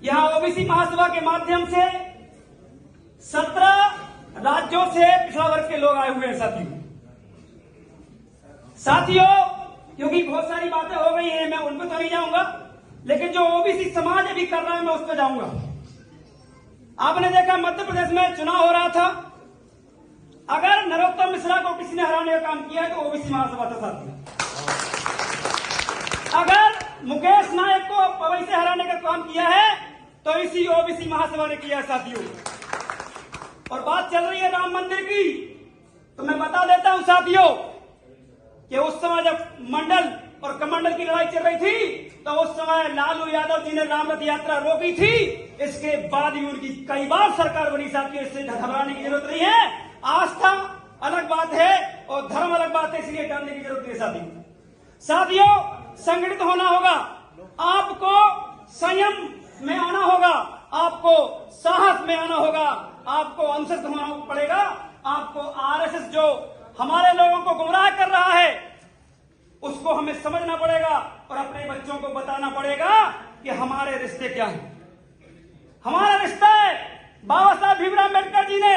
यहाँ ओबीसी महासभा के माध्यम से 17 राज्यों से पिछड़ा वर्ग के लोग आए हुए हैं साथियों, क्योंकि बहुत सारी बातें हो गई हैं, मैं उन पर तो नहीं जाऊंगा, लेकिन जो ओबीसी समाज अभी कर रहा है मैं उस पर जाऊंगा। आपने देखा मध्य प्रदेश में चुनाव हो रहा था, अगर नरोत्तम मिश्रा को किसी ने हराने का काम किया है तो ओबीसी महासभा था साथियों। अगर मुकेश नायक को पवई से हराने का काम किया है तो इसी ओबीसी महासभा ने किया है साथियों। और बात चल रही है राम मंदिर की, तो मैं बता देता हूं साथियों कि उस समय जब मंडल और कमंडल की लड़ाई चल रही थी तो उस समय लालू यादव जी ने राम रथ यात्रा रोकी थी। इसके बाद ही उनकी कई बार सरकार बनी साथियों, इससे घबराने की जरूरत नहीं है। आस्था अलग बात है और धर्म अलग बात है, इसलिए डरने की जरूरत नहीं है साथियों। संगठित होना होगा, आपको संयम में आना होगा, आपको साहस में आना होगा, आपको अनुसरित होना पड़ेगा, आपको आरएसएस जो हमारे लोगों को गुमराह कर रहा है उसको हमें समझना पड़ेगा और अपने बच्चों को बताना पड़ेगा कि हमारे रिश्ते क्या हैं। हमारा रिश्ता है, बाबा साहब भीमराव अम्बेडकर जी ने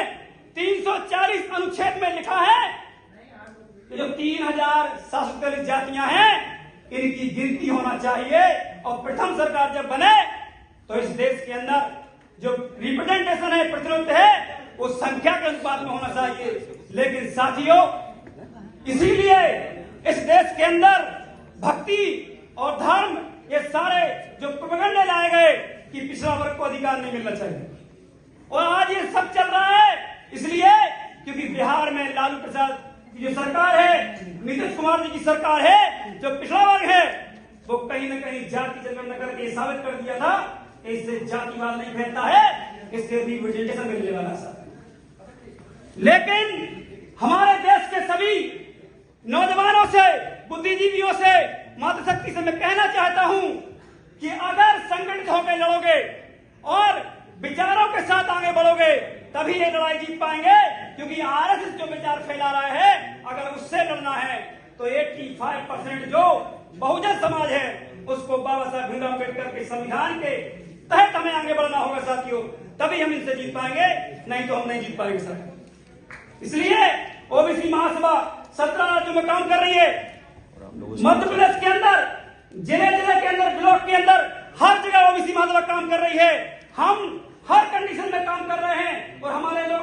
340 अनुच्छेद में लिखा है कि जो 3743 जातियां हैं इनकी गिनती होना चाहिए और प्रथम सरकार जब बने तो इस देश के अंदर जो रिप्रेजेंटेशन है, प्रतिनिधित्व है, वो संख्या के अनुपात में होना चाहिए। लेकिन साथियों, इसीलिए इस देश के अंदर भक्ति और धर्म ये सारे जो प्रोपेगेंडा लाए गए कि पिछड़ा वर्ग को अधिकार नहीं मिलना चाहिए, और आज ये सब चल रहा है इसलिए क्योंकि बिहार में लालू प्रसाद की जो सरकार है, नीतीश कुमार जी की सरकार है, जो पिछड़ा वर्ग है वो कहीं न कहीं जाति जनगणना करके साबित कर दिया था इससे जातिवाद नहीं फैलता है, इससे रिप्रेजेंटेशन मिलने वाला है। लेकिन हमारे देश के सभी नौजवानों से, बुद्धिजीवियों से, मातृशक्ति से मैं कहना चाहता हूं कि अगर संगठित होकर लड़ोगे और विचारों के साथ आगे बढ़ोगे तभी ये लड़ाई जीत पाएंगे। क्योंकि आरएसएस जो विचार फैला रहा है, अगर उससे लड़ना है तो 85% जो बहुजन समाज है उसको बाबा साहब भीमराव अम्बेडकर के संविधान के तहत हमें आगे बढ़ना होगा साथियों, तभी हम इनसे जीत पाएंगे, नहीं तो हम नहीं जीत पाएंगे साथियों। इसलिए ओबीसी महासभा 17 राज्यों में काम कर रही है। मध्य प्रदेश के अंदर जिले के अंदर, ब्लॉक के अंदर हर जगह ओबीसी महासभा काम कर रही है। हम हर कंडीशन में काम कर रहे हैं और हमारे लोग